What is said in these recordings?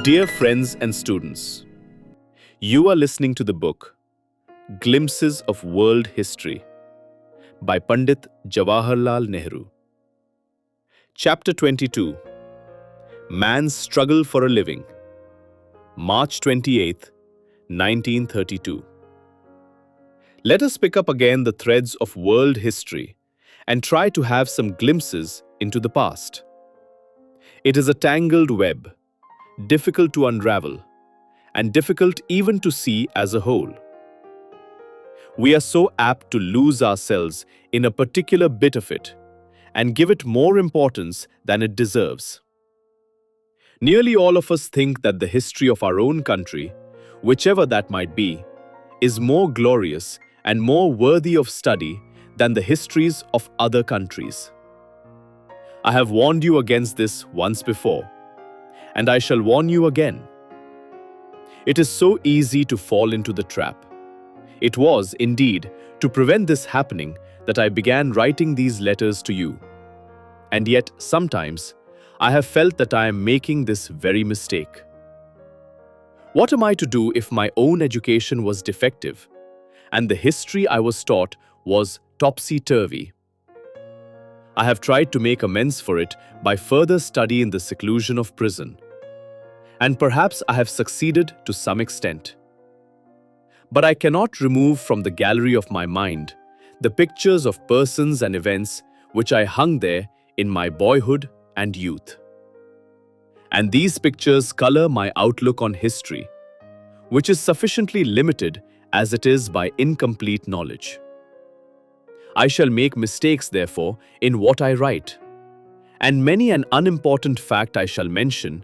Dear friends and students, you are listening to the book Glimpses of World History by Pandit Jawaharlal Nehru. Chapter 22, Man's Struggle for a Living, March 28, 1932. Let us pick up again the threads of world history and try to have some glimpses into the past. It is a tangled web, difficult to unravel, and difficult even to see as a whole. We are so apt to lose ourselves in a particular bit of it and give it more importance than it deserves. Nearly all of us think that the history of our own country, whichever that might be, is more glorious and more worthy of study than the histories of other countries. I have warned you against this once before, and I shall warn you again. It is so easy to fall into the trap. It was, indeed, to prevent this happening that I began writing these letters to you. And yet, sometimes, I have felt that I am making this very mistake. What am I to do if my own education was defective, and the history I was taught was topsy-turvy? I have tried to make amends for it by further study in the seclusion of prison. And perhaps I have succeeded to some extent. But I cannot remove from the gallery of my mind the pictures of persons and events which I hung there in my boyhood and youth. And these pictures color my outlook on history, which is sufficiently limited as it is by incomplete knowledge. I shall make mistakes, therefore, in what I write, and many an unimportant fact I shall mention,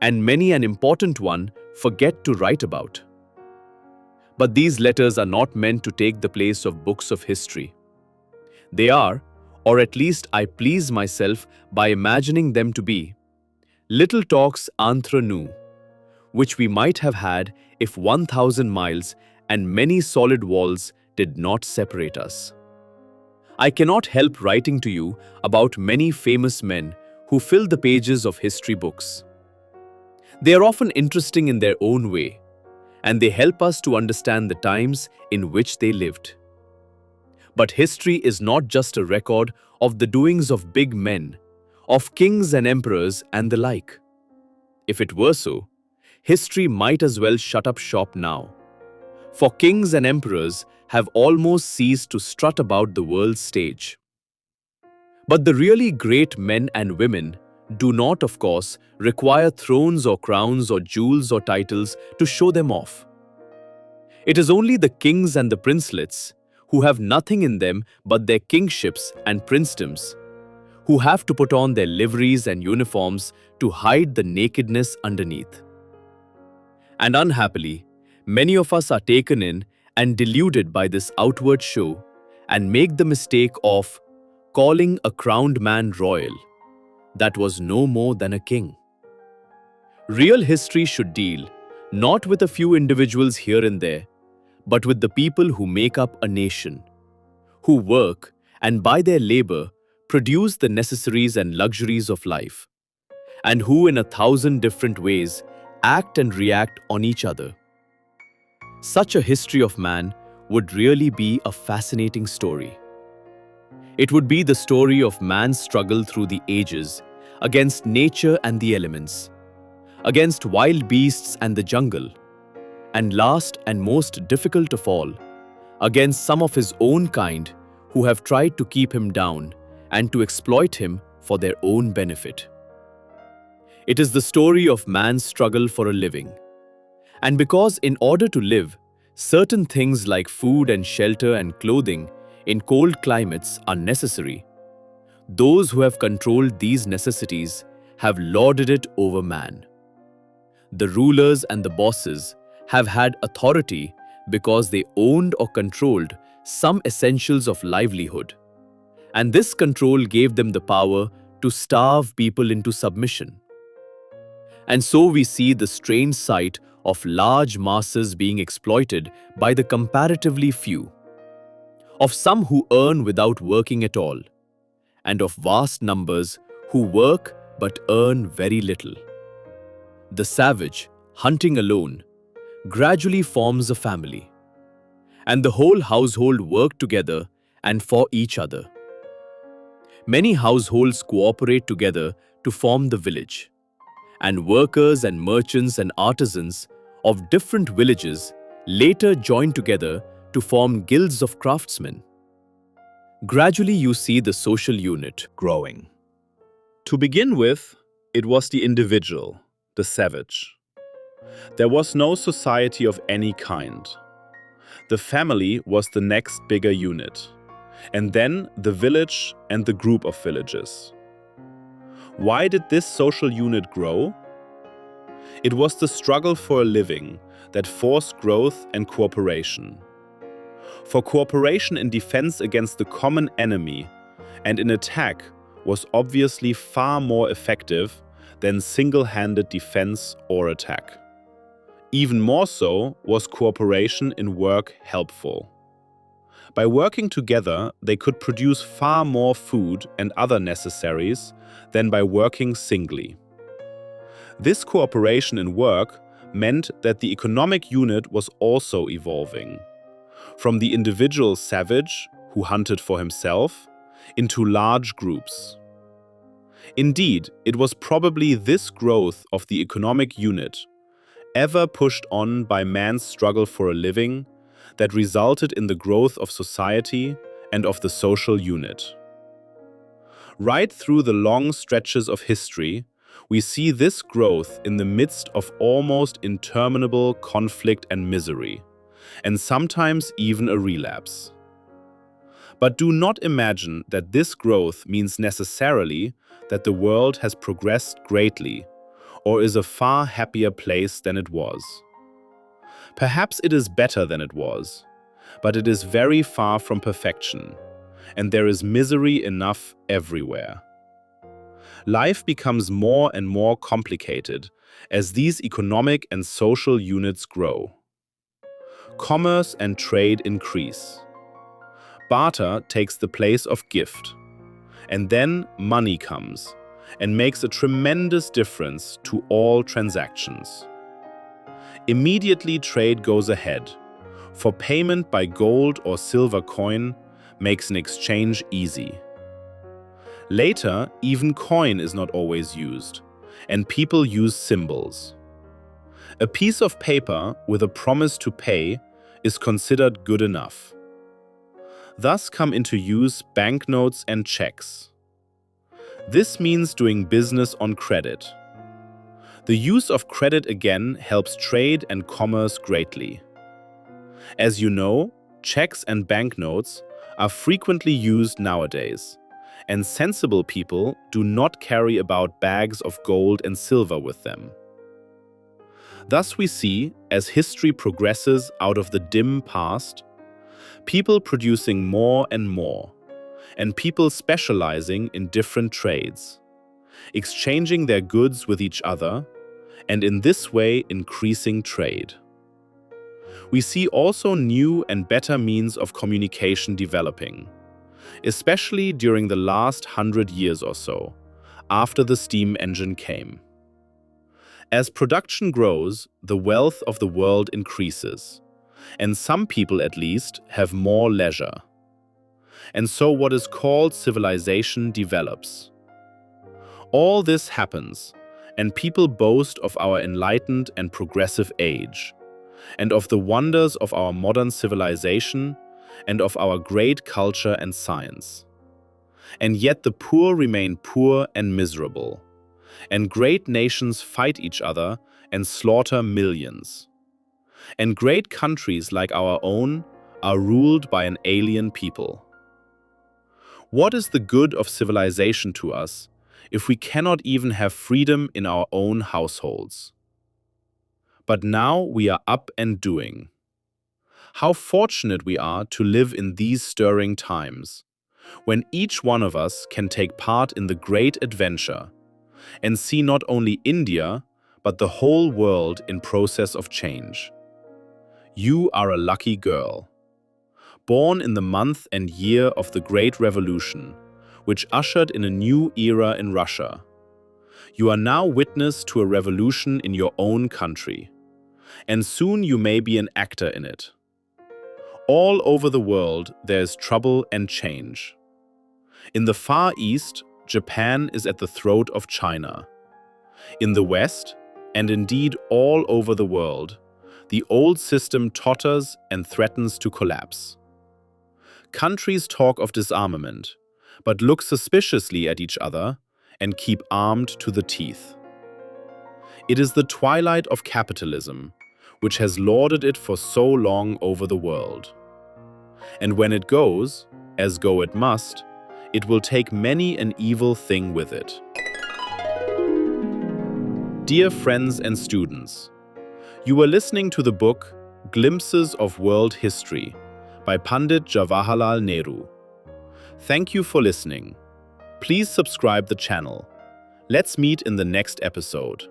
and many an important one forget to write about. But these letters are not meant to take the place of books of history. They are, or at least I please myself by imagining them to be, little talks entre nous, which we might have had if 1,000 miles and many solid walls did not separate us. I cannot help writing to you about many famous men who fill the pages of history books. They are often interesting in their own way, and they help us to understand the times in which they lived. But history is not just a record of the doings of big men, of kings and emperors and the like. If it were so, history might as well shut up shop now. For kings and emperors have almost ceased to strut about the world's stage. But the really great men and women do not, of course, require thrones or crowns or jewels or titles to show them off. It is only the kings and the princelets, who have nothing in them but their kingships and princedoms, who have to put on their liveries and uniforms to hide the nakedness underneath. And unhappily, many of us are taken in and deluded by this outward show and make the mistake of calling a crowned man royal that was no more than a king. Real history should deal not with a few individuals here and there, but with the people who make up a nation, who work and by their labor produce the necessaries and luxuries of life, and who in 1,000 different ways act and react on each other. Such a history of man would really be a fascinating story. It would be the story of man's struggle through the ages against nature and the elements, against wild beasts and the jungle, and last and most difficult of all, against some of his own kind who have tried to keep him down and to exploit him for their own benefit. It is the story of man's struggle for a living. And because in order to live, certain things like food and shelter and clothing in cold climates are necessary, those who have controlled these necessities have lorded it over man. The rulers and the bosses have had authority because they owned or controlled some essentials of livelihood, and this control gave them the power to starve people into submission. And so we see the strange sight of large masses being exploited by the comparatively few, of some who earn without working at all, and of vast numbers who work but earn very little. The savage, hunting alone, gradually forms a family, and the whole household work together and for each other. Many households cooperate together to form the village, and workers and merchants and artisans of different villages later join together to form guilds of craftsmen. Gradually, you see the social unit growing. To begin with, it was the individual, the savage. There was no society of any kind. The family was the next bigger unit, and then the village and the group of villages. Why did this social unit grow? It was the struggle for a living that forced growth and cooperation. For cooperation in defense against the common enemy and in attack was obviously far more effective than single-handed defense or attack. Even more so was cooperation in work helpful. By working together, they could produce far more food and other necessaries than by working singly. This cooperation in work meant that the economic unit was also evolving, from the individual savage who hunted for himself into large groups. Indeed, it was probably this growth of the economic unit, ever pushed on by man's struggle for a living, that resulted in the growth of society and of the social unit. Right through the long stretches of history, we see this growth in the midst of almost interminable conflict and misery, and sometimes even a relapse. But do not imagine that this growth means necessarily that the world has progressed greatly or is a far happier place than it was. Perhaps it is better than it was, but it is very far from perfection, and there is misery enough everywhere. Life becomes more and more complicated as these economic and social units grow. Commerce and trade increase. Barter takes the place of gift, and then money comes and makes a tremendous difference to all transactions. Immediately trade goes ahead, for payment by gold or silver coin makes an exchange easy. Later, even coin is not always used, and people use symbols. A piece of paper with a promise to pay is considered good enough. Thus come into use banknotes and checks. This means doing business on credit. The use of credit again helps trade and commerce greatly. As you know, checks and banknotes are frequently used nowadays, and sensible people do not carry about bags of gold and silver with them. Thus we see, as history progresses out of the dim past, people producing more and more, and people specializing in different trades, exchanging their goods with each other, and in this way increasing trade. We see also new and better means of communication developing, especially during the last 100 years or so, after the steam engine came. As production grows, the wealth of the world increases, and some people at least have more leisure. And so what is called civilization develops. All this happens, and people boast of our enlightened and progressive age, and of the wonders of our modern civilization, and of our great culture and science. And yet the poor remain poor and miserable, and great nations fight each other and slaughter millions. And great countries like our own are ruled by an alien people. What is the good of civilization to us if we cannot even have freedom in our own households? But now we are up and doing. How fortunate we are to live in these stirring times, when each one of us can take part in the great adventure and see not only India, but the whole world in process of change. You are a lucky girl. Born in the month and year of the Great Revolution, which ushered in a new era in Russia. You are now witness to a revolution in your own country, and soon you may be an actor in it. All over the world, there is trouble and change. In the Far East, Japan is at the throat of China. In the West, and indeed all over the world, the old system totters and threatens to collapse. Countries talk of disarmament, but look suspiciously at each other and keep armed to the teeth. It is the twilight of capitalism, which has lorded it for so long over the world. And when it goes, as go it must, it will take many an evil thing with it. Dear friends and students, you are listening to the book Glimpses of World History by Pandit Jawaharlal Nehru. Thank you for listening. Please subscribe the channel. Let's meet in the next episode.